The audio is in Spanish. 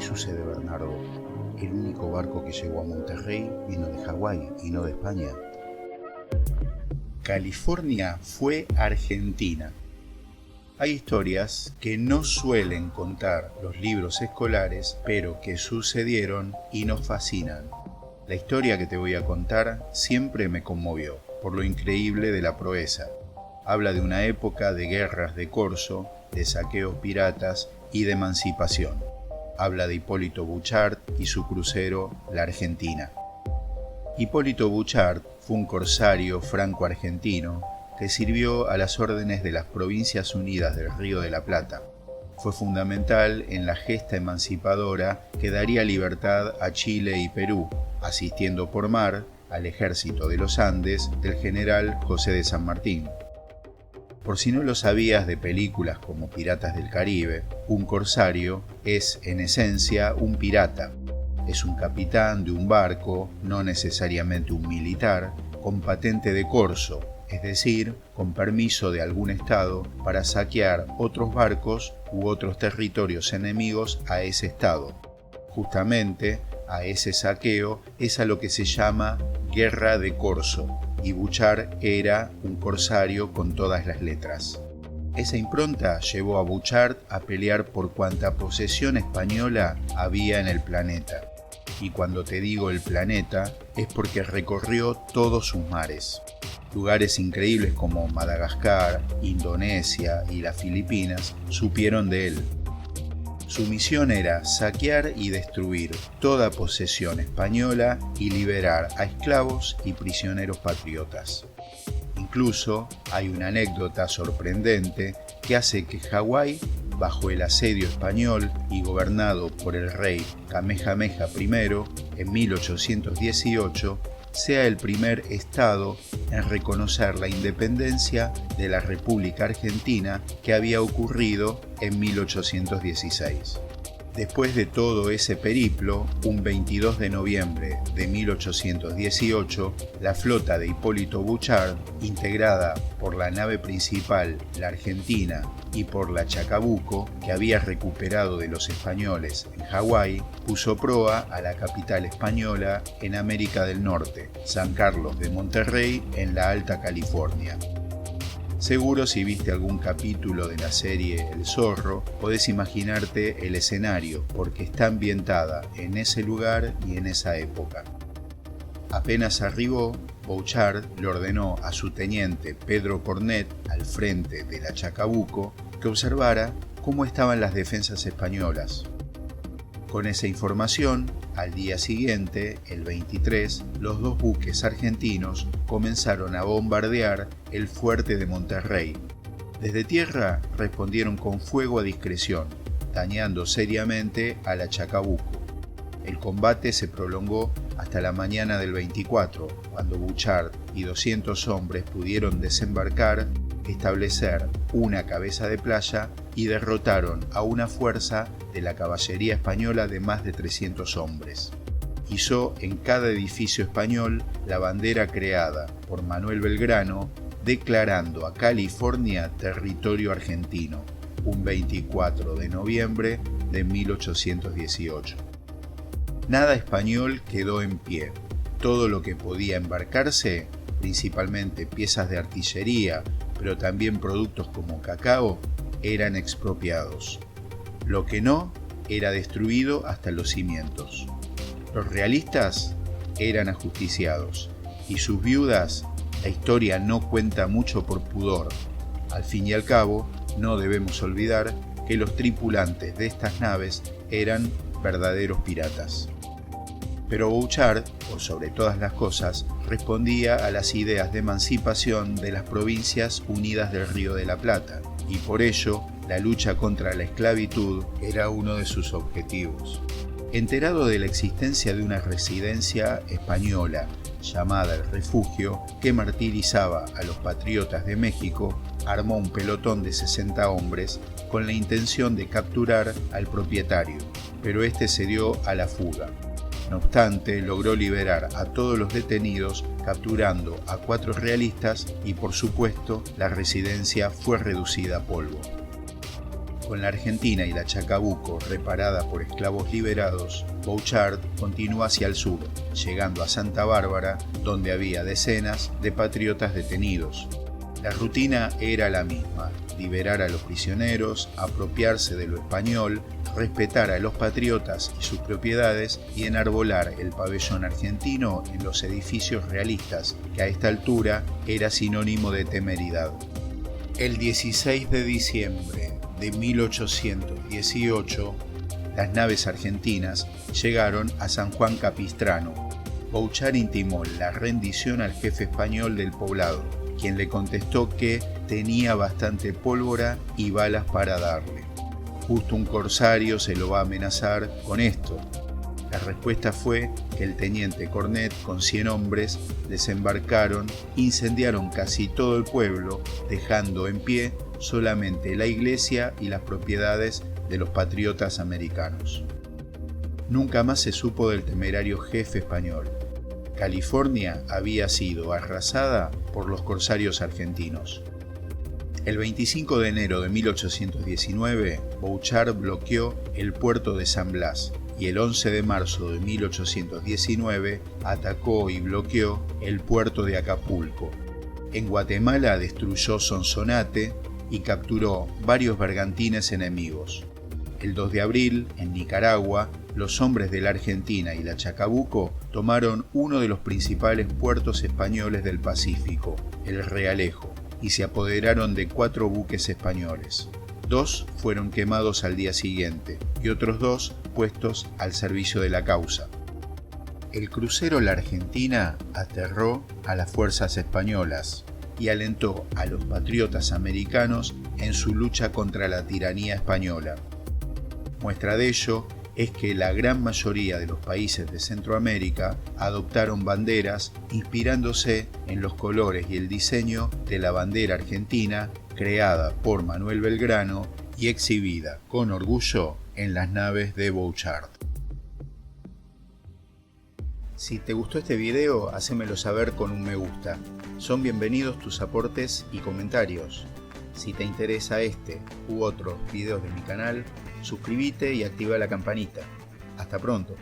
sucede, Bernardo? El único barco que llegó a Monterrey vino de Hawái y no de España. California fue Argentina. Hay historias que no suelen contar los libros escolares, pero que sucedieron y nos fascinan. La historia que te voy a contar siempre me conmovió, por lo increíble de la proeza. Habla de una época de guerras de corso, de saqueos piratas y de emancipación. Habla de Hipólito Bouchard y su crucero, la Argentina. Hipólito Bouchard fue un corsario franco-argentino que sirvió a las órdenes de las Provincias Unidas del Río de la Plata. Fue fundamental en la gesta emancipadora que daría libertad a Chile y Perú, asistiendo por mar al ejército de los Andes del general José de San Martín. Por si no lo sabías de películas como Piratas del Caribe, un corsario es en esencia un pirata. Es un capitán de un barco, no necesariamente un militar, con patente de corso, es decir, con permiso de algún estado para saquear otros barcos u otros territorios enemigos a ese estado. Justamente a ese saqueo es a lo que se llama guerra de corso, y Bouchard era un corsario con todas las letras. Esa impronta llevó a Bouchard a pelear por cuanta posesión española había en el planeta. Y cuando te digo el planeta, es porque recorrió todos sus mares. Lugares increíbles como Madagascar, Indonesia y las Filipinas supieron de él. Su misión era saquear y destruir toda posesión española y liberar a esclavos y prisioneros patriotas. Incluso hay una anécdota sorprendente que hace que Hawái, bajo el asedio español y gobernado por el rey Kamehameha I en 1818, sea el primer estado en reconocer la independencia de la República Argentina que había ocurrido en 1816. Después de todo ese periplo, un 22 de noviembre de 1818, la flota de Hipólito Bouchard, integrada por la nave principal, la Argentina, y por la Chacabuco, que había recuperado de los españoles en Hawái, puso proa a la capital española en América del Norte, San Carlos de Monterrey, en la Alta California. Seguro si viste algún capítulo de la serie El Zorro, podés imaginarte el escenario, porque está ambientada en ese lugar y en esa época. Apenas arribó, Bouchard le ordenó a su teniente Pedro Cornet, al frente de la Chacabuco, que observara cómo estaban las defensas españolas. Con esa información, al día siguiente, el 23, los dos buques argentinos comenzaron a bombardear el fuerte de Monterrey. Desde tierra respondieron con fuego a discreción, dañando seriamente a la Chacabuco. El combate se prolongó hasta la mañana del 24, cuando Bouchard y 200 hombres pudieron desembarcar, establecer una cabeza de playa y derrotaron a una fuerza de la caballería española de más de 300 hombres. Izó en cada edificio español la bandera creada por Manuel Belgrano, declarando a California territorio argentino, un 24 de noviembre de 1818. Nada español quedó en pie. Todo lo que podía embarcarse, principalmente piezas de artillería, pero también productos como cacao, eran expropiados. Lo que no, era destruido hasta los cimientos. Los realistas eran ajusticiados, y sus viudas, la historia no cuenta mucho por pudor. Al fin y al cabo, no debemos olvidar que los tripulantes de estas naves eran verdaderos piratas. Pero Bouchard, por sobre todas las cosas, respondía a las ideas de emancipación de las Provincias Unidas del Río de la Plata, y por ello la lucha contra la esclavitud era uno de sus objetivos. Enterado de la existencia de una residencia española llamada El Refugio, que martirizaba a los patriotas de México, armó un pelotón de 60 hombres con la intención de capturar al propietario, pero este se dio a la fuga. No obstante, logró liberar a todos los detenidos, capturando a 4 realistas y, por supuesto, la residencia fue reducida a polvo. Con la Argentina y la Chacabuco reparada por esclavos liberados, Bouchard continuó hacia el sur, llegando a Santa Bárbara, donde había decenas de patriotas detenidos. La rutina era la misma: liberar a los prisioneros, apropiarse de lo español, respetar a los patriotas y sus propiedades y enarbolar el pabellón argentino en los edificios realistas, que a esta altura era sinónimo de temeridad. El 16 de diciembre de 1818, las naves argentinas llegaron a San Juan Capistrano. Bouchard intimó la rendición al jefe español del poblado, quien le contestó que tenía bastante pólvora y balas para darle. Justo un corsario se lo va a amenazar con esto. La respuesta fue que el teniente Cornet con 100 hombres desembarcaron, incendiaron casi todo el pueblo, dejando en pie solamente la iglesia y las propiedades de los patriotas americanos. Nunca más se supo del temerario jefe español. California había sido arrasada por los corsarios argentinos. El 25 de enero de 1819, Bouchard bloqueó el puerto de San Blas y el 11 de marzo de 1819 atacó y bloqueó el puerto de Acapulco. En Guatemala destruyó Sonsonate y capturó varios bergantines enemigos. El 2 de abril, en Nicaragua, los hombres de la Argentina y la Chacabuco tomaron uno de los principales puertos españoles del Pacífico, el Realejo, y se apoderaron de 4 buques españoles. 2 fueron quemados al día siguiente y otros 2 puestos al servicio de la causa. El crucero La Argentina aterró a las fuerzas españolas y alentó a los patriotas americanos en su lucha contra la tiranía española. Muestra de ello es que la gran mayoría de los países de Centroamérica adoptaron banderas inspirándose en los colores y el diseño de la bandera argentina creada por Manuel Belgrano y exhibida con orgullo en las naves de Bouchard. Si te gustó este video, hacémelo saber con un me gusta. Son bienvenidos tus aportes y comentarios. Si te interesa este u otros videos de mi canal, suscríbete y activa la campanita. Hasta pronto.